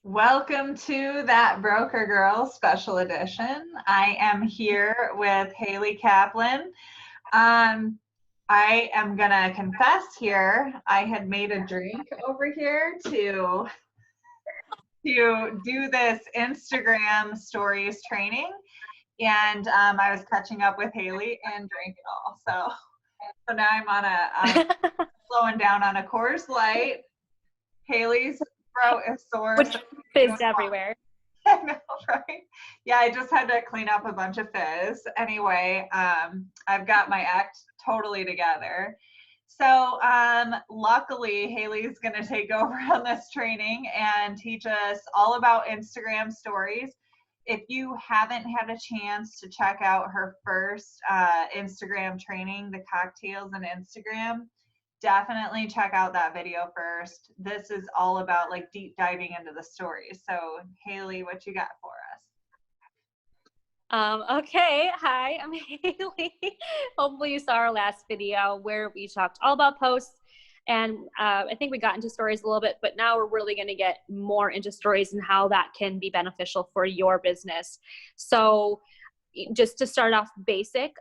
Welcome to That Broker Girl Special Edition. I am here with Haley Kaplan. I am gonna confess here, I had made a drink over here to do this Instagram stories training, and I was catching up with Haley and drank it all. So now I'm on slowing down on a Coors Light. Haley's throat is sore. Which fizzed everywhere. I know, right? Yeah, I just had to clean up a bunch of fizz. Anyway, I've got my act totally together. So luckily, Haley's going to take over on this training and teach us all about Instagram stories. If you haven't had a chance to check out her first Instagram training, the cocktails and Instagram, definitely check out that video first. This is all about like deep diving into the stories. So Haley, what you got for us? Okay, hi, I'm Haley. Hopefully you saw our last video where we talked all about posts, and I think we got into stories a little bit, but now we're really going to get more into stories and how that can be beneficial for your business. So just to start off basic,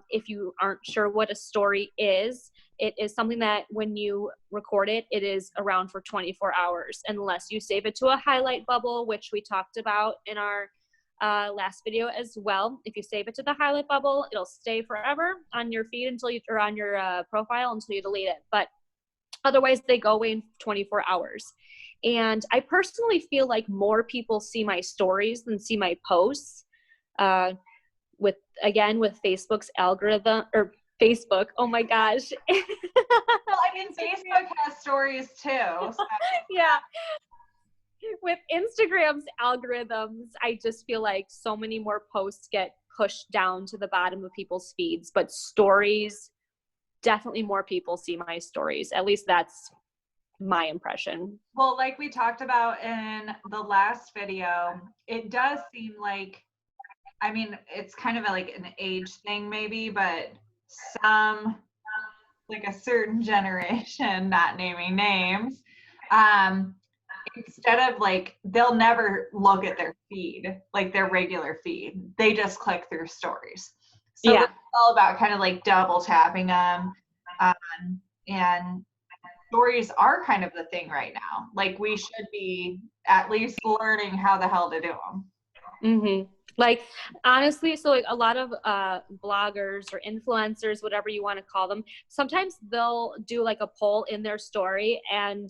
if you aren't sure what a story is, it is something that when you record it, it is around for 24 hours, unless you save it to a highlight bubble, which we talked about in our last video as well. If you save it to the highlight bubble, it'll stay forever on your feed or on your profile until you delete it. But otherwise, they go away in 24 hours. And I personally feel like more people see my stories than see my posts. With Facebook's algorithm, or Facebook, oh my gosh. Well, I mean, Facebook has stories too. So. Yeah. With Instagram's algorithms, I just feel like so many more posts get pushed down to the bottom of people's feeds, but stories, definitely more people see my stories. At least that's my impression. Well, like we talked about in the last video, it does seem like, I mean, it's kind of like an age thing maybe, but some, like a certain generation, not naming names, instead of like, they'll never look at their feed, like their regular feed. They just click through stories. So yeah. It's all about kind of like double tapping them. And stories are kind of the thing right now. Like we should be at least learning how the hell to do them. Mm-hmm. Like honestly, so like a lot of bloggers or influencers, whatever you want to call them, sometimes they'll do like a poll in their story and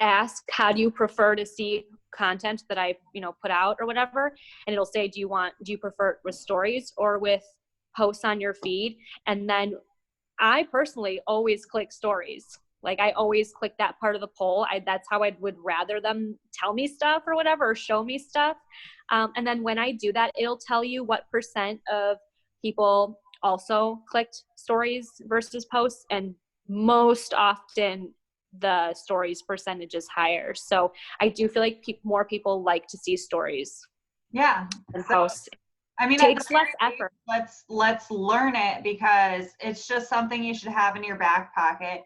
ask, how do you prefer to see content that I put out or whatever, and it'll say, do you prefer it with stories or with posts on your feed? And then I personally always click stories. Like I always click that part of the poll. That's how I would rather them tell me stuff or whatever, or show me stuff. And then when I do that, it'll tell you what % of people also clicked stories versus posts. And most often the stories percentage is higher. So I do feel like more people like to see stories. Yeah. Than posts. I mean, it takes less effort. Let's learn it, because it's just something you should have in your back pocket.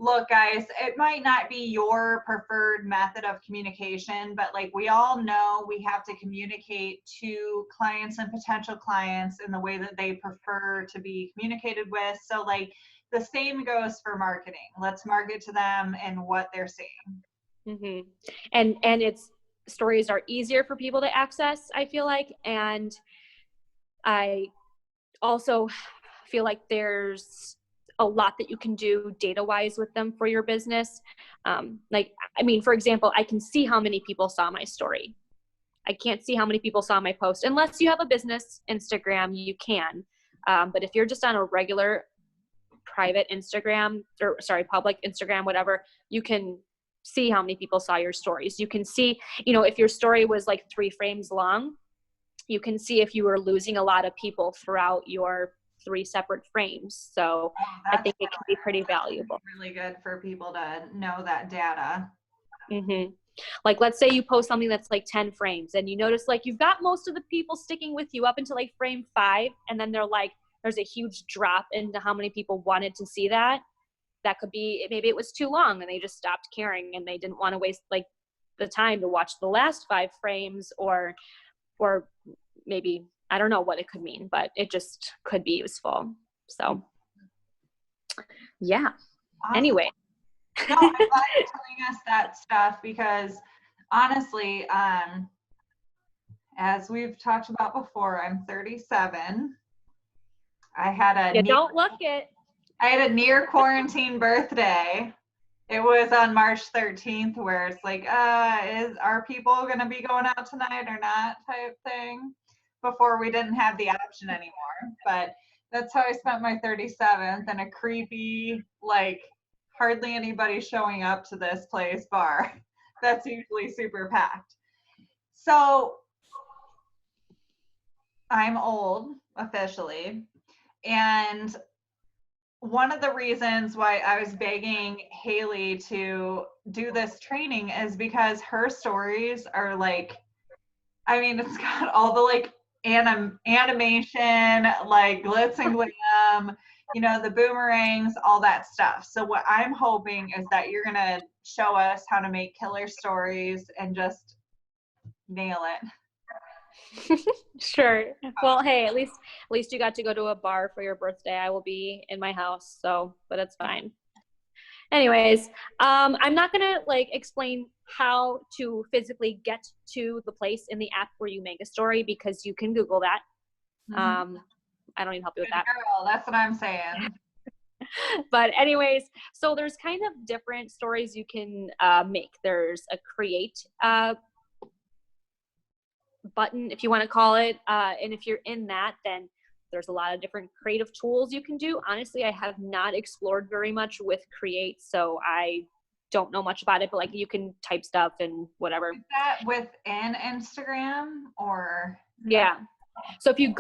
Look, guys, it might not be your preferred method of communication, but like we all know, we have to communicate to clients and potential clients in the way that they prefer to be communicated with. So like the same goes for marketing. Let's market to them and what they're seeing. Mm-hmm. And it's stories are easier for people to access, I feel like. And I also feel like there's a lot that you can do data-wise with them for your business. Like, I mean, for example, I can see how many people saw my story. I can't see how many people saw my post. Unless you have a business Instagram, you can. But if you're just on a regular private Instagram, public Instagram, whatever, you can see how many people saw your stories. You can see, if your story was like 3 frames long, you can see if you were losing a lot of people throughout your 3 separate frames. So I think it can be pretty valuable. Really good for people to know that data. Mm-hmm. Like, let's say you post something that's like 10 frames and you notice like you've got most of the people sticking with you up until like frame 5. And then they're like, there's a huge drop into how many people wanted to see that. That could be, maybe it was too long and they just stopped caring and they didn't want to waste, like, the time to watch the last 5 frames, or maybe, I don't know what it could mean, but it just could be useful. So yeah. Awesome. Anyway. No, I'm glad you're telling us that stuff, because honestly, as we've talked about before, I'm 37. I had a don't look it. I had a near quarantine birthday. It was on March 13th, where it's like, are people going to be going out tonight or not type thing, before we didn't have the option anymore. But that's how I spent my 37th, in a creepy, like, hardly anybody showing up to this place bar. That's usually super packed. So I'm old officially. And one of the reasons why I was begging Hayley to do this training is because her stories are like, I mean, it's got all the like animation, like glitz and glam, you know, the boomerangs, all that stuff. So what I'm hoping is that you're going to show us how to make killer stories and just nail it. Sure. Well, hey, at least you got to go to a bar for your birthday. I will be in my house, but it's fine. Anyways, I'm not gonna like explain how to physically get to the place in the app where you make a story, because you can Google that. I don't even help you with that. Girl, that's what I'm saying. But anyways, so there's kind of different stories you can make. There's a create button, if you want to call it, and if you're in that, then there's a lot of different creative tools you can do. Honestly, I have not explored very much with create, so I don't know much about it, but like you can type stuff and whatever. Is that within Instagram or? Yeah. So if you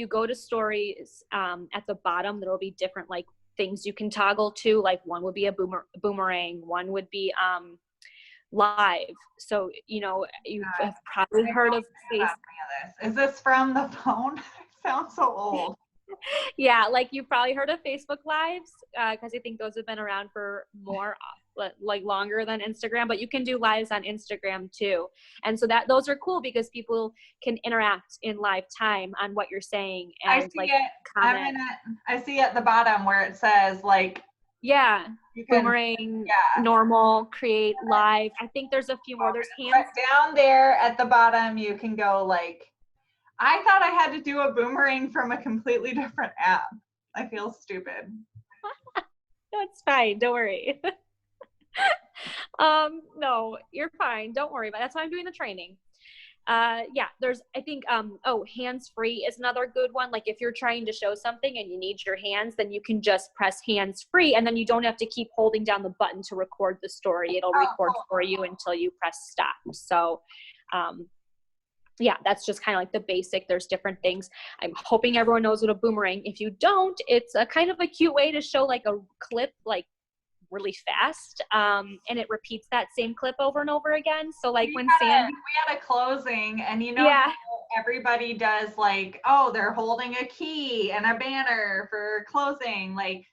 go to stories, at the bottom there will be different like things you can toggle to. Like one would be a boomerang, one would be live. So, you know, you have probably heard of Facebook. Is this from the phone? I sound so old. Yeah, like you've probably heard of Facebook Lives, because I think those have been around for more, like longer than Instagram, but you can do lives on Instagram too. And so those are cool because people can interact in live time on what you're saying and comment. I see at the bottom where it says like, yeah, boomerang, normal, create, live. I think there's a few more. There's hands. But down there at the bottom, you can go like, I thought I had to do a boomerang from a completely different app. I feel stupid. That's fine. Don't worry. No, you're fine. Don't worry about it. That's why I'm doing the training. Yeah, there's, I think, hands-free is another good one. Like if you're trying to show something and you need your hands, then you can just press hands-free, and then you don't have to keep holding down the button to record the story. It'll record for you until you press stop. So, yeah, that's just kind of like the basic. There's different things. I'm hoping everyone knows what a boomerang. If you don't, it's a kind of a cute way to show like a clip, like really fast, and it repeats that same clip over and over again. So like we had a closing, and you know, how everybody does like, oh, they're holding a key and a banner for closing, like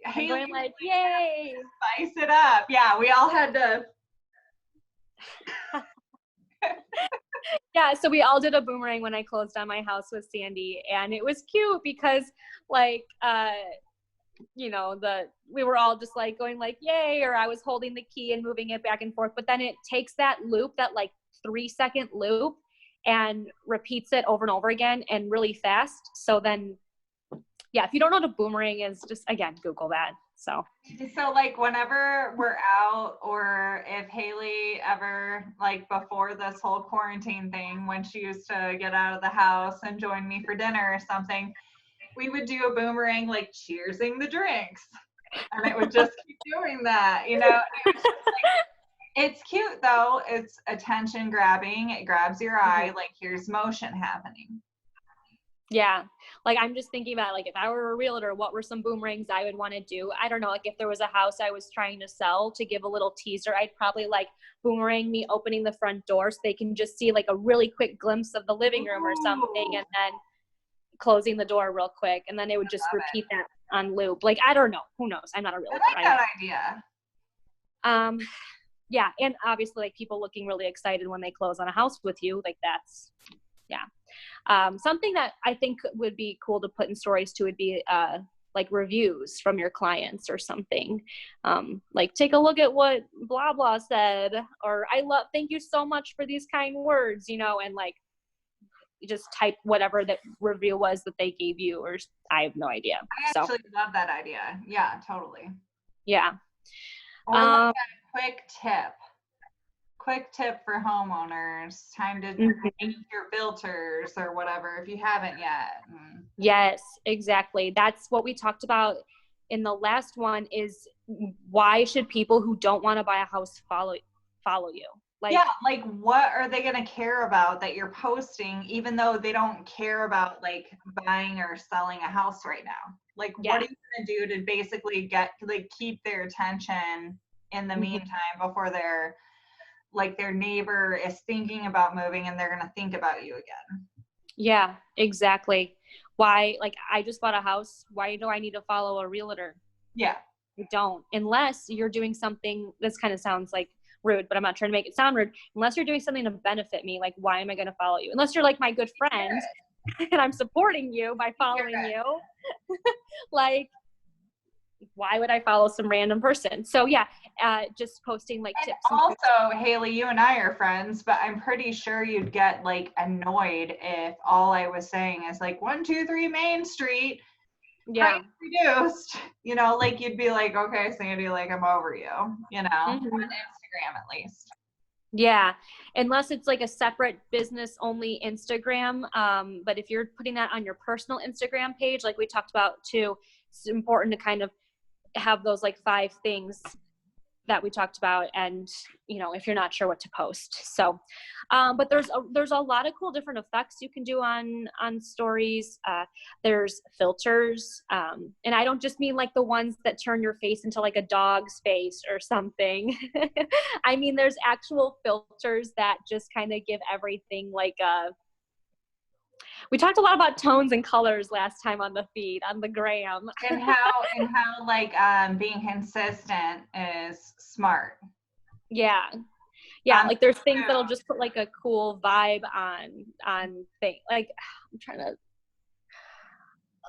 Hayley, going like, yay, spice it up. Yeah, we all had to. Yeah, so we all did a boomerang when I closed on my house with Sandy, and it was cute because like you know, we were all just like going like yay, or I was holding the key and moving it back and forth, but then it takes that loop, that like 3-second loop, and repeats it over and over again and really fast. So then yeah, if you don't know what a boomerang is, just again Google that. So like whenever we're out, or if Hayley ever, like before this whole quarantine thing, when she used to get out of the house and join me for dinner or something, we would do a boomerang like cheersing the drinks, and it would just keep doing that, you know. It was just like, it's cute though, it's attention grabbing, it grabs your eye, like here's motion happening. Yeah, like I'm just thinking about like if I were a realtor, what were some boomerangs I would want to do? I don't know, like if there was a house I was trying to sell, to give a little teaser, I'd probably like boomerang me opening the front door so they can just see like a really quick glimpse of the living room or something, and then closing the door real quick, and then it would just repeat that on loop. Like I don't know, who knows, I'm not a realtor. I like that idea. yeah. And obviously like people looking really excited when they close on a house with you, like that's, yeah. Something that I think would be cool to put in stories too would be like reviews from your clients or something. Like take a look at what blah blah said, or thank you so much for these kind words, you know, and like just type whatever that review was that they gave you, or I have no idea. I actually love that idea. Yeah, totally. Yeah. Or like a quick tip for homeowners, time to change your filters or whatever if you haven't yet. Yes, exactly. That's what we talked about in the last one, is why should people who don't want to buy a house follow you? Like, yeah, like what are they going to care about that you're posting, even though they don't care about like buying or selling a house right now? Like, yeah. what are you going to do to basically keep their attention in the meantime before they're like their neighbor is thinking about moving and they're going to think about you again? Yeah, exactly. Why, like, I just bought a house. Why do I need to follow a realtor? Yeah. You don't, unless you're doing something. This kind of sounds like rude, but I'm not trying to make it sound rude. Unless you're doing something to benefit me, like, why am I going to follow you? Unless you're like my good friend and I'm supporting you by following you. Like, why would I follow some random person? So yeah, just posting like tips. And also, Haley, you and I are friends, but I'm pretty sure you'd get like annoyed if all I was saying is like 123 Main Street, yeah, reduced. You know, like you'd be like, okay, Sandy, like I'm over you. You know, on Instagram at least. Yeah, unless it's like a separate business only Instagram. But if you're putting that on your personal Instagram page, like we talked about too, it's important to kind of have those like 5 things that we talked about, and you know, if you're not sure what to post. So but there's a lot of cool different effects you can do on stories. There's filters, and I don't just mean like the ones that turn your face into like a dog's face or something. I mean there's actual filters that just kind of give everything like a, we talked a lot about tones and colors last time on the feed, on the gram. and how like being consistent is smart. Yeah, like there's things that'll just put like a cool vibe on thing. Like I'm trying to,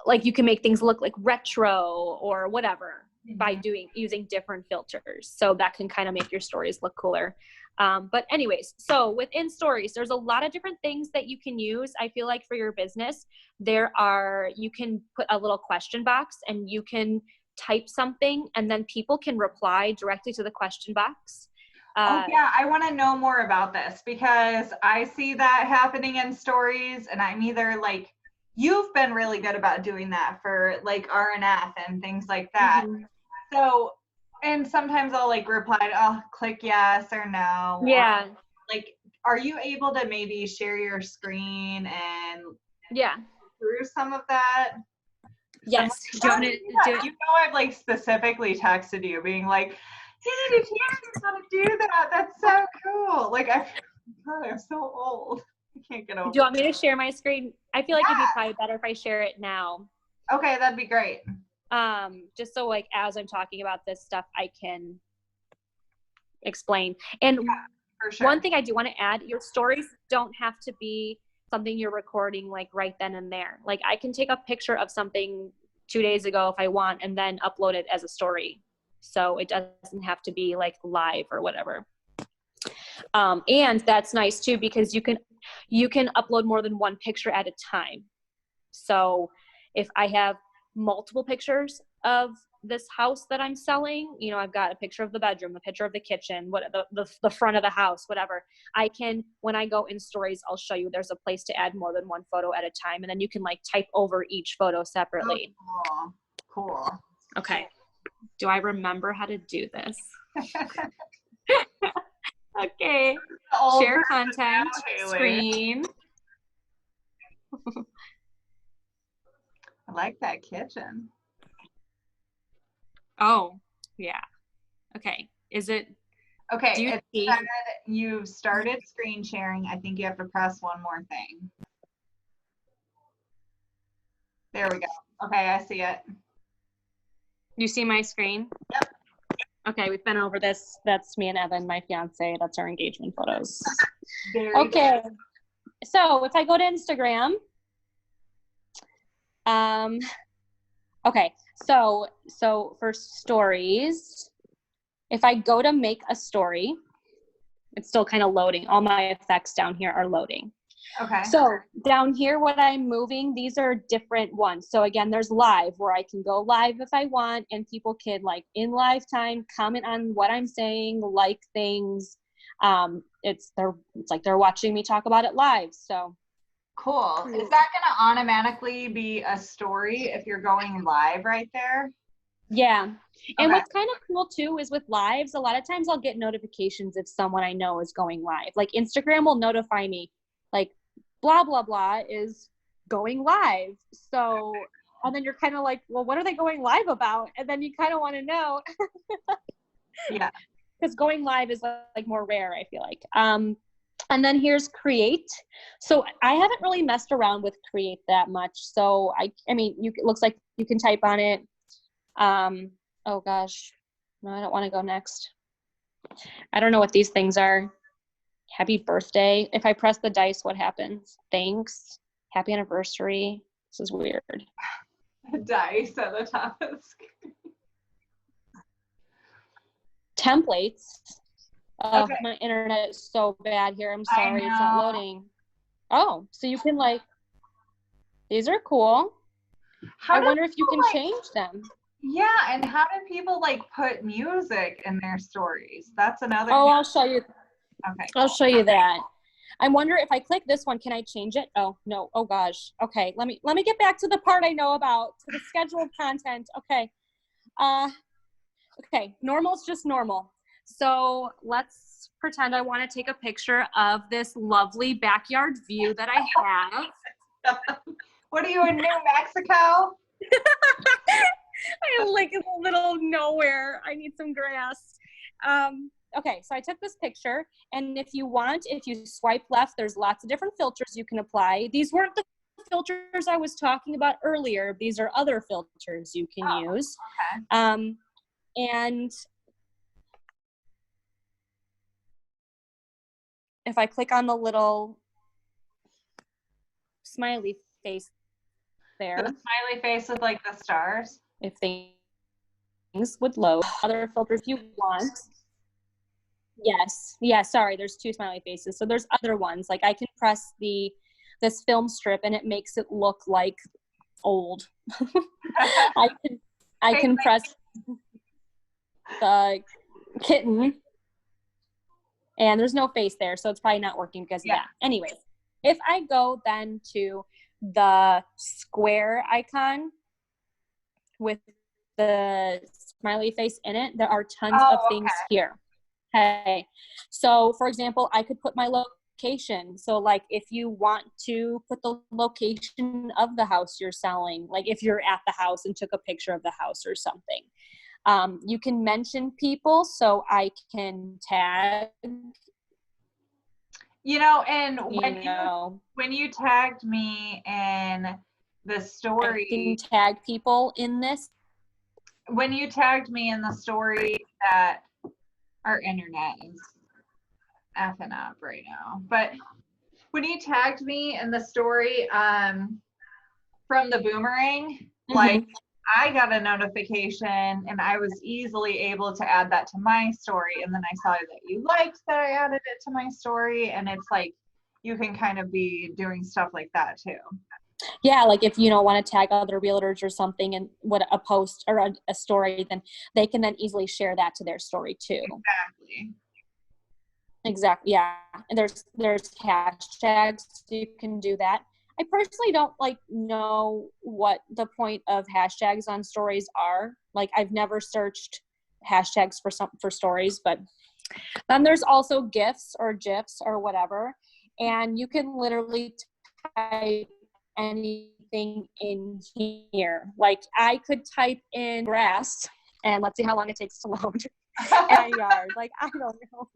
like you can make things look like retro or whatever by using different filters. So that can kind of make your stories look cooler. But anyways, so within stories, there's a lot of different things that you can use. I feel like for your business, you can put a little question box and you can type something and then people can reply directly to the question box. Oh yeah, I want to know more about this because I see that happening in stories, and I'm either like, you've been really good about doing that for like RNF and things like that. So, and sometimes I'll like reply, oh, click yes or no. Yeah. Or, like, are you able to maybe share your screen and through some of that? Yes. Like, you know, I've like specifically texted you being like, hey, did you know how to do that? That's so cool. Like, I'm so old. I can't get over it. Do you want me to share my screen? I feel like it'd be probably better if I share it now. Okay, that'd be great. Just so like as I'm talking about this stuff, I can explain. And for sure. One thing I do want to add, your stories don't have to be something you're recording like right then and there. Like I can take a picture of something 2 days ago if I want and then upload it as a story. So it doesn't have to be like live or whatever. And that's nice too, because you can upload more than one picture at a time. So if I have multiple pictures of this house that I'm selling, you know, I've got a picture of the bedroom, a picture of the kitchen, the front of the house, whatever. I can, when I go in stories, I'll show you there's a place to add more than one photo at a time. And then you can like type over each photo separately. Oh, cool. Okay. Do I remember how to do this? Okay. Share content, screen. I like that kitchen. Oh, yeah. Okay. Is it? Okay. It said you've started screen sharing. I think you have to press one more thing. There we go. Okay, I see it. You see my screen? Yep. Okay, we've been over this. That's me and Evan, my fiance. That's our engagement photos. Very Okay. So if I go to Instagram, okay. So for stories, if I go to make a story, it's still kind of loading. All my effects down here are loading. Okay. So down here, what I'm moving, these are different ones. So again, there's live where I can go live if I want, and people can like in live time comment on what I'm saying, like things. It's like they're watching me talk about it live. So cool. Is that going to automatically be a story if you're going live right there? Yeah. And Okay. what's kind of cool too is with lives, a lot of times I'll get notifications if someone I know is going live. Like Instagram will notify me, like blah, blah, blah is going live. So, and then you're kind of like, well, what are they going live about? And then you kind of want to know. Yeah. Because going live is like more rare, I feel like. And then here's create. So I haven't really messed around with create that much. So I mean, it looks like you can type on it. Oh gosh, no, I don't want to go next. I don't know what these things are. Happy birthday. If I press the dice, what happens? Thanks. Happy anniversary. This is weird. Dice at the top of the screen. Templates. Okay. My internet is so bad here. I'm sorry, it's not loading. Oh, so you can like, these are cool. I wonder if you can change them. Yeah, and how do people like put music in their stories? That's another. Oh, I'll show you. Okay. I'll show you that. I wonder if I click this one, can I change it? Oh, no. Oh gosh. Okay. Let me get back to the part I know about, to the scheduled content. Okay. Okay. Normal is just normal. So let's pretend I want to take a picture of this lovely backyard view that I have. What are you in New Mexico? I am like in the middle of nowhere. I need some grass. Okay, so I took this picture, and if you swipe left, there's lots of different filters you can apply. These weren't the filters I was talking about earlier. These are other filters you can use. Okay. And if I click on the little smiley face there. The smiley face with like the stars. If things would load. Other filters you want. Yes. Yeah, sorry, there's two smiley faces. So there's other ones. Like I can press this film strip and it makes it look like old. I can press the kitten and there's no face there, so it's probably not working because of that. Anyways, if I go then to the square icon with the smiley face in it, there are tons of things here. Okay, so for example, I could put my location. So like if you want to put the location of the house you're selling, like if you're at the house and took a picture of the house or something, you can mention people. So I can tag. And when you tagged me in the story, I can tag people in this. When you tagged me in the story that our internet is effing up right now, but when you tagged me in the story from the boomerang, like I got a notification and I was easily able to add that to my story, and then I saw that you liked that I added it to my story, and it's like you can kind of be doing stuff like that too. Yeah, like if you want to tag other realtors or something and what a post or a story, then they can then easily share that to their story too. Exactly. Yeah. And there's hashtags, so you can do that. I personally don't know what the point of hashtags on stories are. Like I've never searched hashtags for stories, but then there's also GIFs or GIFs or whatever. And you can literally type anything in here. Like I could type in grass and let's see how long it takes to load a yard. Like I don't know.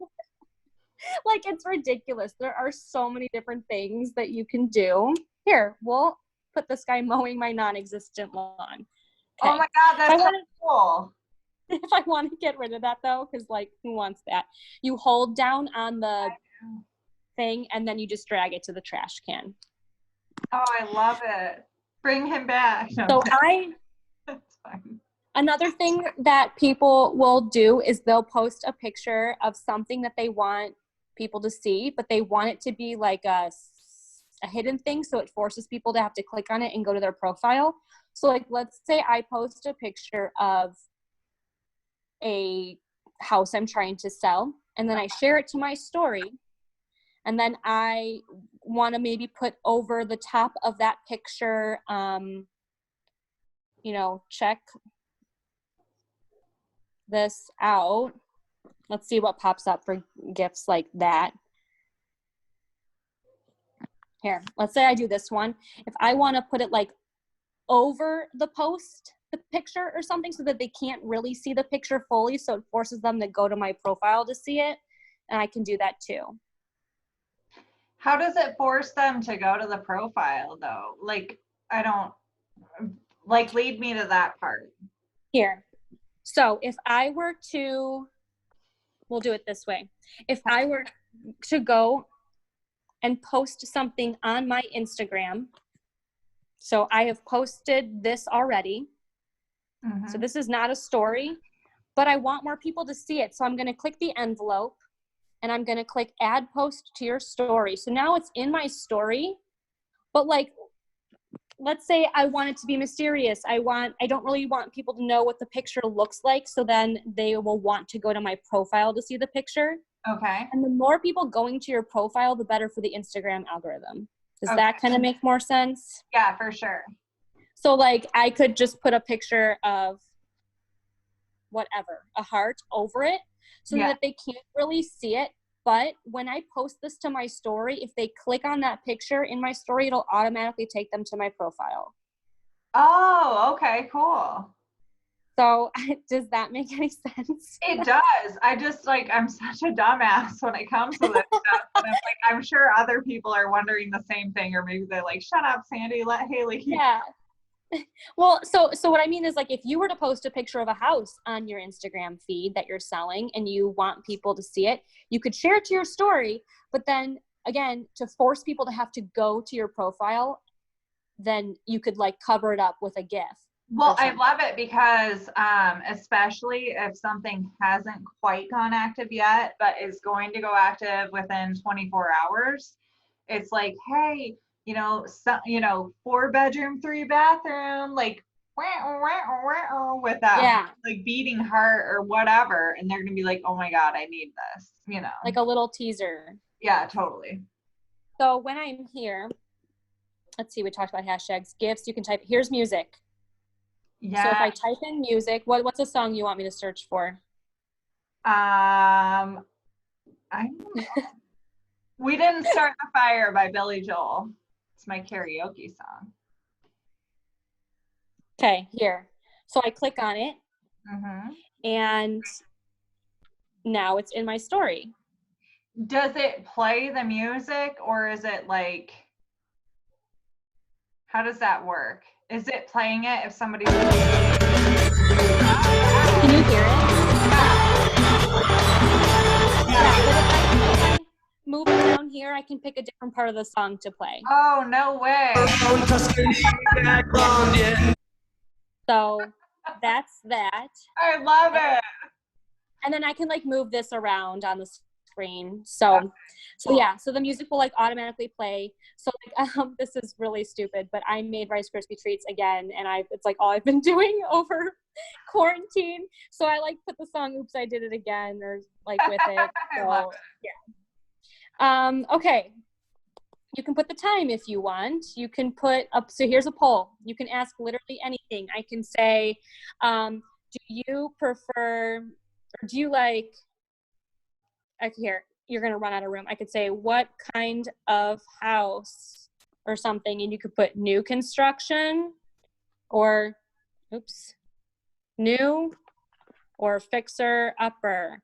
Like it's ridiculous. There are so many different things that you can do. Here, we'll put this guy mowing my non-existent lawn. Okay. Oh my God, that's so cool. if I want to get rid of that though, because like who wants that? You hold down on the thing and then you just drag it to the trash can. Oh, I love it. Bring him back. No, So that's fine. another thing that people will do is they'll post a picture of something that they want people to see, but they want it to be like a hidden thing, so it forces people to have to click on it and go to their profile. So like, let's say I post a picture of a house I'm trying to sell, and then I share it to my story, and then I want to maybe put over the top of that picture, check this out. Let's see what pops up for gifts like that. Here, let's say I do this one. If I want to put it like over the post, the picture or something, so that they can't really see the picture fully, so it forces them to go to my profile to see it, and I can do that too. How does it force them to go to the profile though? Like, I don't, like, lead me to that part. Here. So if I were to, we'll do it this way. If I were to go and post something on my Instagram, so I have posted this already. Mm-hmm. So this is not a story, but I want more people to see it. So I'm going to click the envelope and I'm going to click add post to your story. So now it's in my story, but like, let's say I want it to be mysterious. I don't really want people to know what the picture looks like. So then they will want to go to my profile to see the picture. Okay. And the more people going to your profile, the better for the Instagram algorithm. Does that kind of make more sense? Yeah, for sure. So like I could just put a picture of whatever, a heart over it, so that they can't really see it. But when I post this to my story, if they click on that picture in my story, it'll automatically take them to my profile. Oh, okay, cool. So does that make any sense? It does. I just I'm such a dumbass when it comes to this stuff. And I'm like, I'm sure other people are wondering the same thing, or maybe they're like, shut up, Sandy, let Hayley keep. Yeah. Well, so what I mean is, like, if you were to post a picture of a house on your Instagram feed that you're selling and you want people to see it, you could share it to your story, but then again, to force people to have to go to your profile, then you could like cover it up with a GIF. Well, I love it because especially if something hasn't quite gone active yet, but is going to go active within 24 hours, it's like, hey, 4-bedroom, 3-bathroom, like with that like beating heart or whatever, and they're gonna be like, oh my god, I need this, like a little teaser. Yeah, totally. So when I'm here, let's see, we talked about hashtags, GIFs. You can type, here's music. Yeah. So if I type in music, what's a song you want me to search for? I don't know. We Didn't Start the Fire by Billy Joel. It's my karaoke song. Okay, here. So I click on it, and now it's in my story. Does it play the music, or is it like, how does that work? Is it playing it if somebody's... Can you hear it? Yeah. Move it down here, I can pick a different part of the song to play. Oh, no way. So that's that. I love it. And then I can like move this around on the screen. So yeah, so the music will like automatically play. So like this is really stupid, but I made Rice Krispie treats again, and it's like all I've been doing over quarantine. So I like put the song "Oops, I Did It Again" or like with it. So, I love it. Yeah. Okay. You can put the time if you want. You can put up. So here's a poll. You can ask literally anything. I can say, do you prefer, or do you like? Here, you're gonna run out of room. I could say, what kind of house or something, and you could put new construction, or, new, or fixer upper.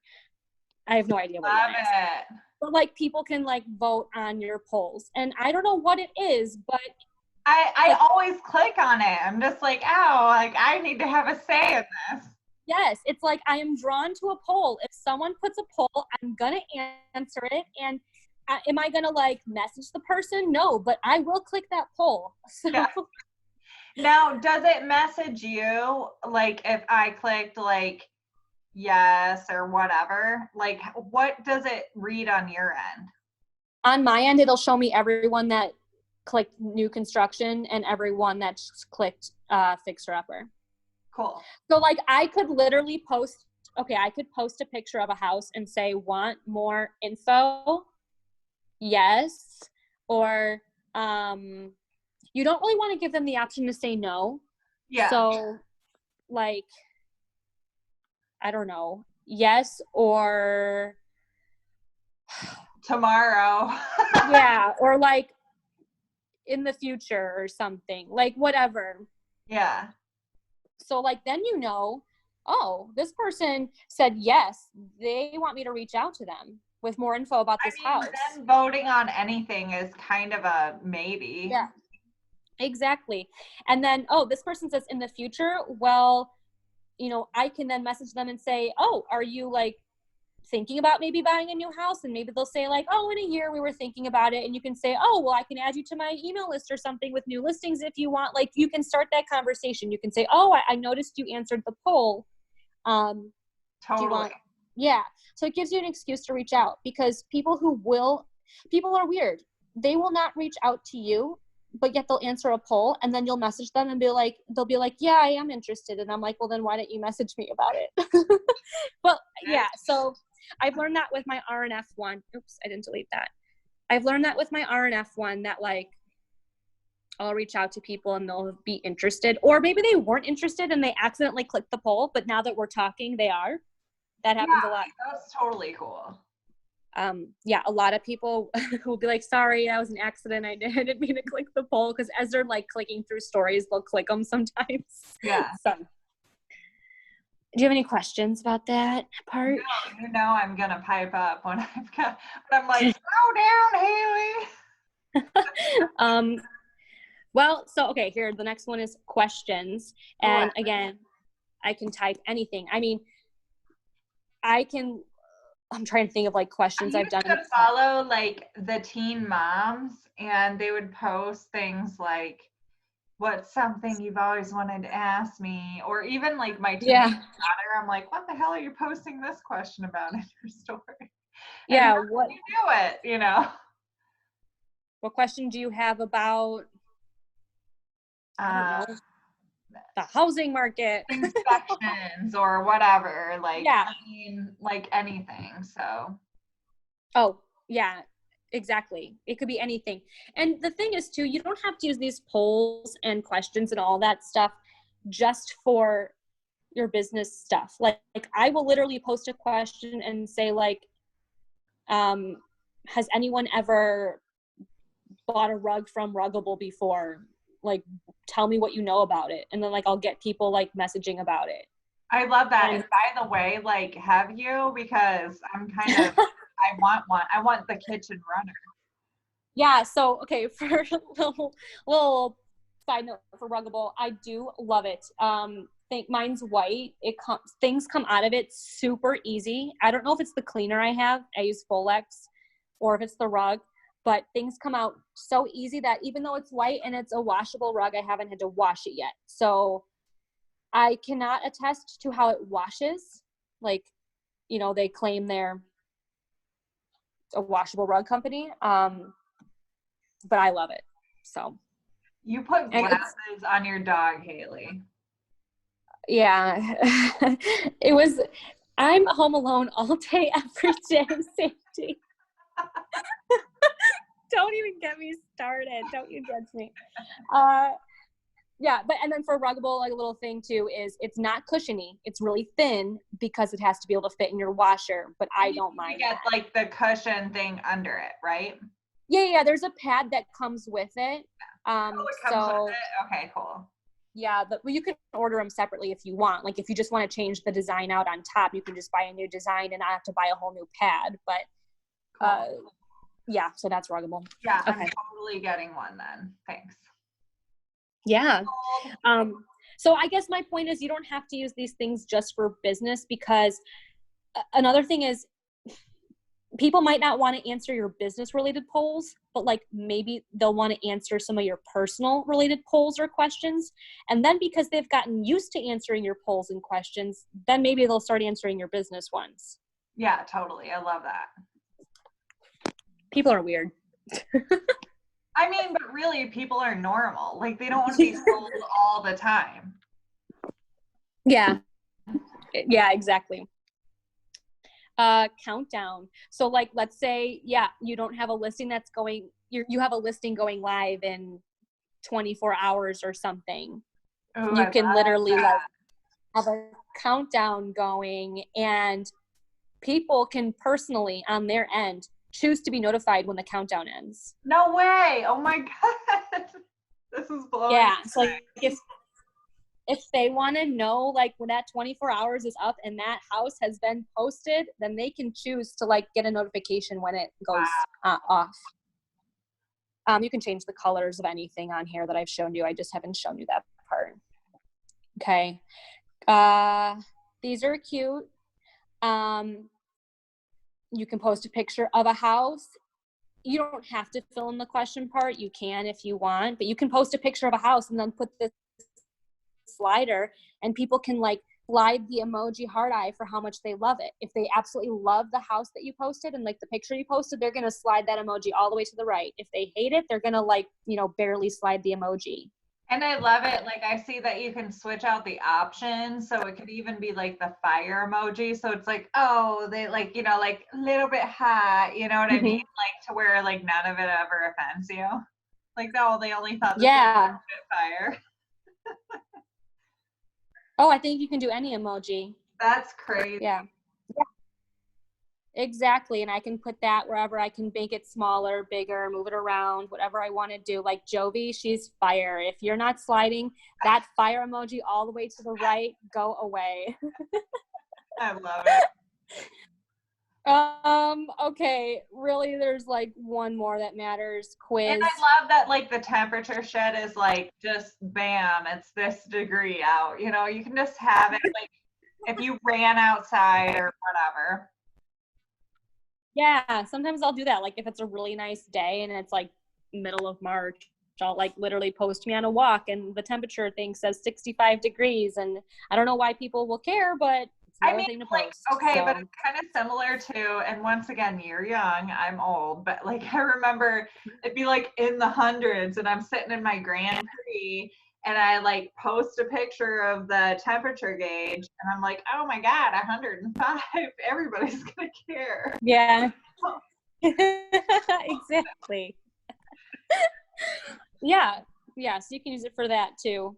I have no idea what Love it. But like people can like vote on your polls, and I don't know what it is, but I always click on it. I'm just like, oh, like I need to have a say in this. Yes, it's like I am drawn to a poll. If someone puts a poll, I'm gonna answer it. And am I gonna like message the person? No, but I will click that poll. So Yeah. Now, does it message you like if I clicked like yes or whatever? Like, what does it read on your end? on my end, it'll show me everyone that clicked new construction and everyone that's clicked fixer upper. Cool. So like I could literally post, I could post a picture of a house and say, want more info? Yes. Or you don't really want to give them the option to say no. Yeah. So like, I don't know, yes or tomorrow. yeah, or like in the future or something, like whatever. Yeah. So like then you know, oh, this person said yes, they want me to reach out to them with more info about this house. Then voting on anything is kind of a maybe. Yeah, exactly. And then, oh, this person says in the future, well, you know, I can then message them and say, oh, are you like thinking about maybe buying a new house? And maybe they'll say like, oh, in a year we were thinking about it. And you can say, oh, well, I can add you to my email list or something with new listings if you want. Like you can start that conversation. You can say, oh, I noticed you answered the poll. Totally. Do you want, yeah. So it gives you an excuse to reach out, because people are weird. They will not reach out to you, but yet they'll answer a poll, and then you'll message them and they'll be like, yeah, I am interested. And I'm like, well, then why don't you message me about it? But yeah, so I've learned that with my RNF one. Oops, I didn't delete that. I've learned that with my RNF one, that like I'll reach out to people and they'll be interested, or maybe they weren't interested and they accidentally clicked the poll, but now that we're talking, they are. That happens a lot. That's totally cool. Yeah, a lot of people will be like, sorry, that was an accident. I didn't mean to click the poll, because as they're like clicking through stories, they'll click them sometimes. Yeah. So, do you have any questions about that part? No, you know I'm gonna pipe up when I'm like, slow down, Haley. Well, so okay, here the next one is questions, and again, I can type anything. I mean, I'm trying to think of like questions I've done. I used to follow like the teen moms, and they would post things like, what's something you've always wanted to ask me? Or even like my teenage daughter, I'm like, what the hell are you posting this question about in your story? Yeah, and what you do it, you know? What question do you have about, I don't know, the housing market, inspections or whatever, like, yeah. I mean, like anything. So oh yeah, exactly, it could be anything. And the thing is too, you don't have to use these polls and questions and all that stuff just for your business stuff. Like I will literally post a question and say like, has anyone ever bought a rug from Ruggable before? Like, tell me what you know about it. And then like I'll get people like messaging about it. I love that. And by the way, like, have you, because I'm kind of I want one. I want the kitchen runner. Yeah, so okay, for a little side note for Ruggable, I do love it. Think mine's white. Things come out of it super easy. I don't know if it's the cleaner I have. I use Folex, or if it's the rug, but things come out so easy that even though it's white and it's a washable rug, I haven't had to wash it yet. So I cannot attest to how it washes. Like, you know, they claim they're a washable rug company, but I love it. So you put glasses on your dog, Haley. Yeah. I'm home alone all day, every day, Sandy. Don't even get me started. Don't you judge me. Yeah, and then for Ruggable, like a little thing too is it's not cushiony. It's really thin because it has to be able to fit in your washer, but I don't mind. You get like the cushion thing under it, right? Yeah. There's a pad that comes with it. It comes with it? Okay, cool. Yeah, but you can order them separately if you want. Like if you just want to change the design out on top, you can just buy a new design and not have to buy a whole new pad. But yeah, so that's Ruggable. Yeah, okay. I'm totally getting one then. Thanks. Yeah. So I guess my point is you don't have to use these things just for business, because another thing is people might not want to answer your business related polls, but like maybe they'll want to answer some of your personal related polls or questions. And then because they've gotten used to answering your polls and questions, then maybe they'll start answering your business ones. Yeah, totally. I love that. People are weird. I mean, but really people are normal. Like they don't want to be told all the time. Yeah, exactly. Countdown. So like, let's say, you don't have a listing that's going, you have a listing going live in 24 hours or something. Ooh, You can literally that. like have a countdown going, and people can personally on their end choose to be notified when the countdown ends. No way. Oh my God. This is blowing. Yeah. So like if they want to know like when that 24 hours is up and that house has been posted, then they can choose to like get a notification when it goes off. You can change the colors of anything on here that I've shown you. I just haven't shown you that part. Okay. These are cute. You can post a picture of a house. You don't have to fill in the question part. You can if you want, but you can post a picture of a house and then put this slider, and people can like slide the emoji heart eye for how much they love it. If they absolutely love the house that you posted and like the picture you posted, they're going to slide that emoji all the way to the right. If they hate it, they're going to like, barely slide the emoji. And I love it. Like I see that you can switch out the options. So it could even be like the fire emoji. So it's like, oh, they like, like a little bit hot, you know what I mean? Like to where like none of it ever offends you. Like, no, they only thought this was fire. Oh, I think you can do any emoji. That's crazy. Yeah. Exactly. And I can put that wherever. I can make it smaller, bigger, move it around, whatever I want to do. Like Jovi, she's fire. If you're not sliding that fire emoji all the way to the right, go away. I love it. Okay, really, there's like one more that matters. Quiz. And I love that like the temperature shed is like just bam, it's this degree out. You can just have it like if you ran outside or whatever. Yeah, sometimes I'll do that. Like if it's a really nice day and it's like middle of March, I'll like literally post me on a walk and the temperature thing says 65 degrees. And I don't know why people will care, but it's another thing to post. Okay, so. But it's kind of similar to, and once again, you're young, I'm old, but like I remember it'd be like in the hundreds and I'm sitting in my Grand Prix and I like post a picture of the temperature gauge and I'm like, oh my God, 105, everybody's gonna care. Yeah. Exactly. Yeah, so you can use it for that too.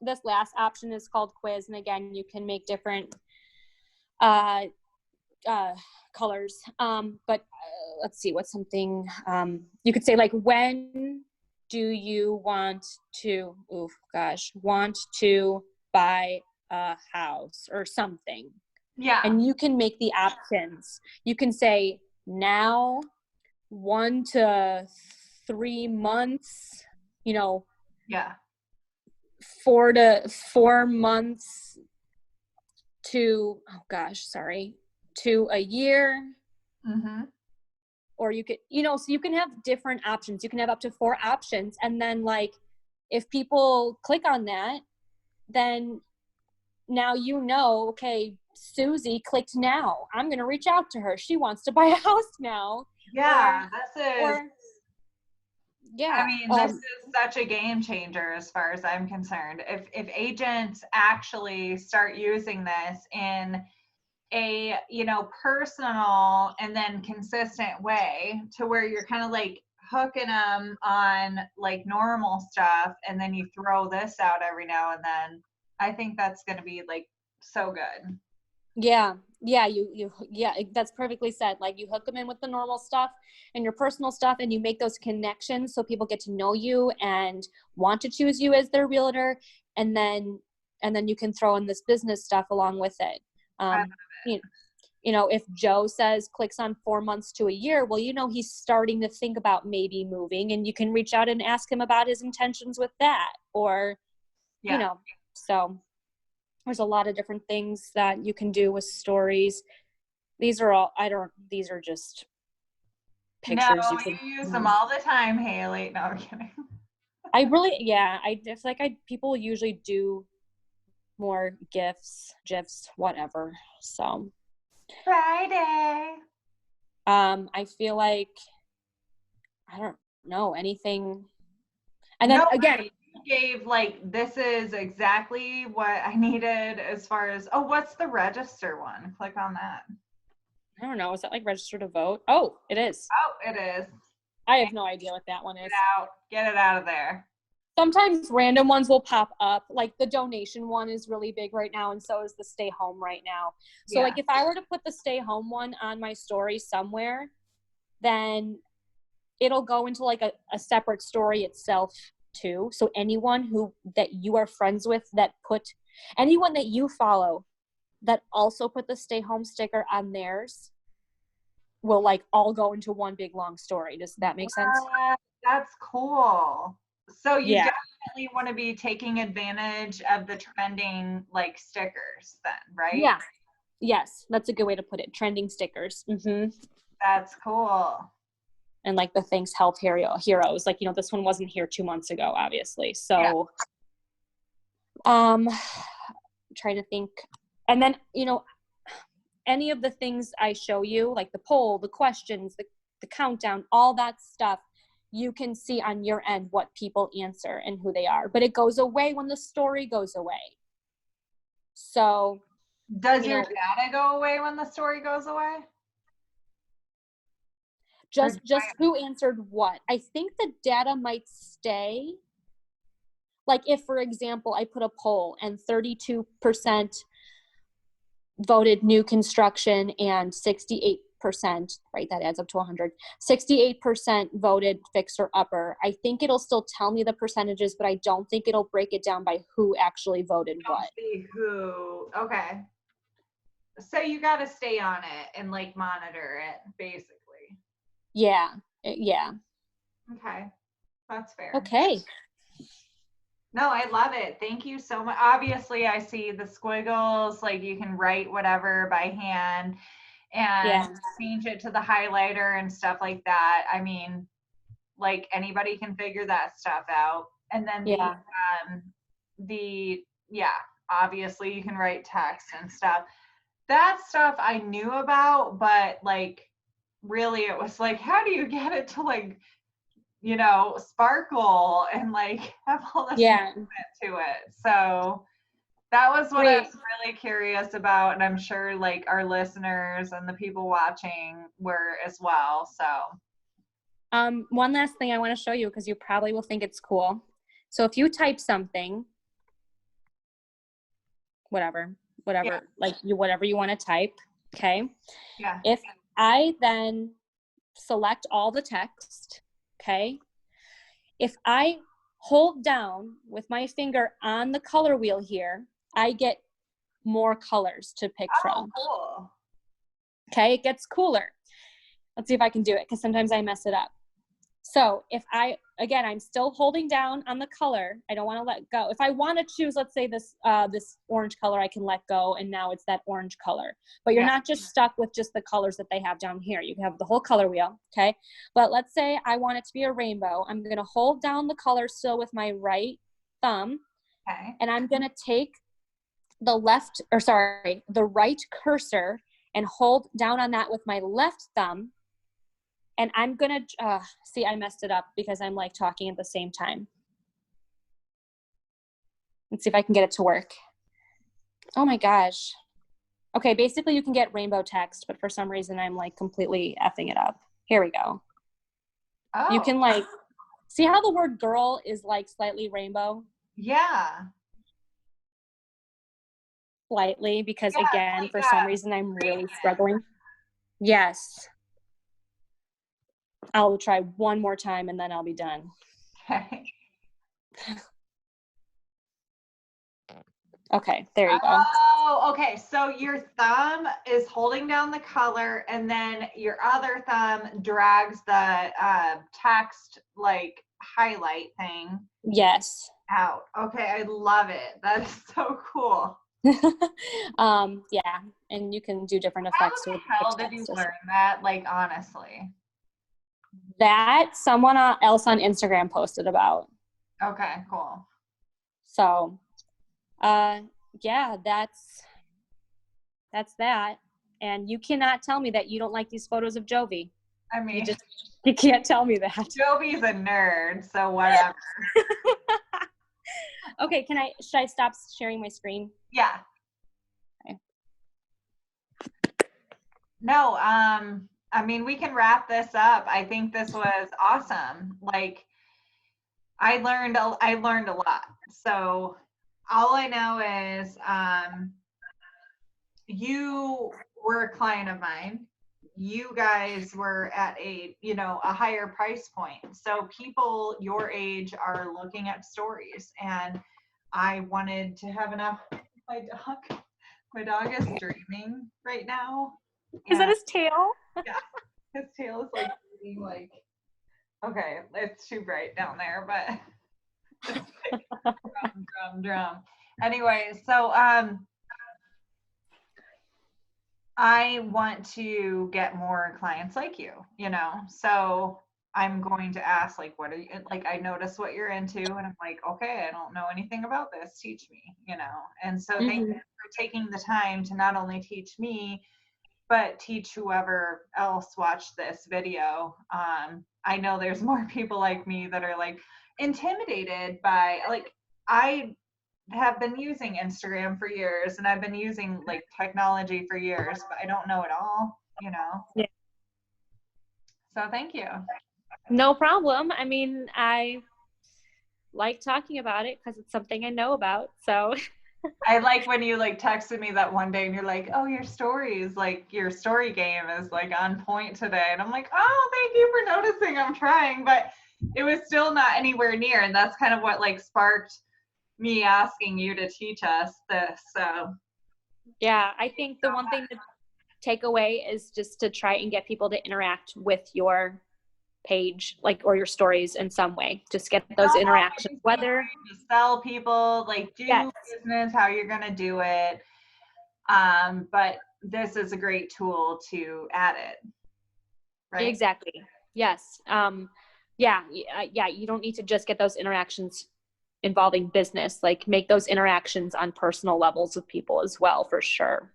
This last option is called quiz, and again, you can make different colors. But let's see, what's something you could say like, when do you want to buy a house or something? Yeah. And you can make the options. You can say now, 1 to 3 months, Yeah. 4 months to, to a year. Mm-hmm. Or you could, so you can have different options. You can have up to 4 options. And then like, if people click on that, then now okay, Susie clicked now. I'm going to reach out to her. She wants to buy a house now. Yeah, yeah. I mean, this is such a game changer as far as I'm concerned. If agents actually start using this in a, personal and then consistent way to where you're kind of like hooking them on like normal stuff and then you throw this out every now and then, I think that's going to be like so good. Yeah, that's perfectly said. Like you hook them in with the normal stuff and your personal stuff, and you make those connections so people get to know you and want to choose you as their realtor, and then you can throw in this business stuff along with it. If Joe clicks on 4 months to a year, well, he's starting to think about maybe moving, and you can reach out and ask him about his intentions with that. Or you know, so there's a lot of different things that you can do with stories. These are all, these are just pictures. No, you use them all the time, Haley. No, I'm kidding. I really, yeah, I just like, people usually do more GIFs, whatever. So Friday. I feel like, I don't know anything. And then again, you gave like, this is exactly what I needed as far as, oh, what's the register one? Click on that. I don't know. Is that like register to vote? Oh, it is. Oh, it is. I have no idea what that one is. Get it out of there. Sometimes random ones will pop up. Like the donation one is really big right now, and so is the stay home right now. So like if I were to put the stay home one on my story somewhere, then it'll go into like a separate story itself too. So anyone that you are friends with anyone that you follow that also put the stay home sticker on theirs will like all go into one big long story. Does that make sense? That's cool. So you definitely want to be taking advantage of the trending like stickers then, right? Yeah. Yes, that's a good way to put it. Trending stickers. Mm-hmm. That's cool. And like the Thanks Health Heroes, like, you know, this one wasn't here 2 months ago, obviously. So, try to think. And then, you know, any of the things I show you, like the poll, the questions, the countdown, all that stuff, you can see on your end what people answer and who they are. But it goes away when the story goes away. So does your data go away when the story goes away? Just who answered what. I think the data might stay. Like if, for example, I put a poll and 32% voted new construction and 68%, right, that adds up to 100, 68% voted fixer upper. I think it'll still tell me the percentages, but I don't think it'll break it down by who actually voted what. See who. Okay. So you got to stay on it and like monitor it, basically. Yeah. Okay. That's fair. Okay. No, I love it. Thank you so much. Obviously, I see the squiggles, like you can write whatever by hand and change it to the highlighter and stuff like that. I mean, like anybody can figure that stuff out. And then obviously you can write text and stuff. That stuff I knew about, but like really it was like, how do you get it to like, you know, sparkle and like have all this movement to it? So that was what I was really curious about, and I'm sure like our listeners and the people watching were as well. So one last thing I want to show you, because you probably will think it's cool. So if you type something, whatever, like whatever you want to type, okay? Yeah. If I then select all the text, okay? If I hold down with my finger on the color wheel here, I get more colors to pick from. Cool. Okay, it gets cooler. Let's see if I can do it, because sometimes I mess it up. So if I'm still holding down on the color. I don't want to let go. If I want to choose, let's say this orange color, I can let go, and now it's that orange color. But you're not just stuck with just the colors that they have down here. You have the whole color wheel, okay? But let's say I want it to be a rainbow. I'm going to hold down the color still with my right thumb, and I'm going to take the right cursor and hold down on that with my left thumb. And I'm going to, see, I messed it up because I'm like talking at the same time. Let's see if I can get it to work. Oh my gosh. Okay, basically you can get rainbow text, but for some reason I'm like completely effing it up. Here we go. Oh. You can like, see how the word girl is like slightly rainbow? Yeah. Slightly, because again, for some reason I'm really struggling. Yes. I'll try one more time and then I'll be done. Okay. Okay, there you go. Oh, okay. So your thumb is holding down the color, and then your other thumb drags the text like highlight thing Yes. out. Okay, I love it. That is so cool. Yeah, and you can do different How effects with the hell did you learn that? Like, honestly. that. Someone else on Instagram posted about. Okay, cool. So, yeah, that's that. And you cannot tell me that you don't like these photos of Jovi. I mean, You can't tell me that. Jovi's a nerd, so whatever. Okay, should I stop sharing my screen? Yeah. Okay. No, I mean, we can wrap this up. I think this was awesome. Like, I learned a lot. So all I know is you were a client of mine. You guys were at a higher price point. So people your age are looking at stories, and I wanted to have enough. My dog is dreaming right now. Is that his tail? Yeah, his tail is like moving, like, okay, it's too bright down there, but it's like drum. Anyway, so I want to get more clients like you, so I'm going to ask, like, what are you like? I notice what you're into, and I'm like, okay, I don't know anything about this, teach me, and so thank you for taking the time to not only teach me, but teach whoever else watched this video. I know there's more people like me that are like intimidated by, like, I have been using Instagram for years, and I've been using like technology for years, but I don't know it all, Yeah. So thank you. No problem. I mean, I like talking about it because it's something I know about. So I like when you like texted me that one day and you're like, oh, your story game is like on point today. And I'm like, oh, thank you for noticing. I'm trying, but it was still not anywhere near. And that's kind of what like sparked me asking you to teach us this. So yeah, I think the one thing to take away is just to try and get people to interact with your page, like, or your stories in some way. Just get those interactions, whether to sell people, like, do business, how you're gonna do it. But this is a great tool to add it, right? Exactly. Yes. Yeah. You don't need to just get those interactions involving business. Like, make those interactions on personal levels with people as well, for sure.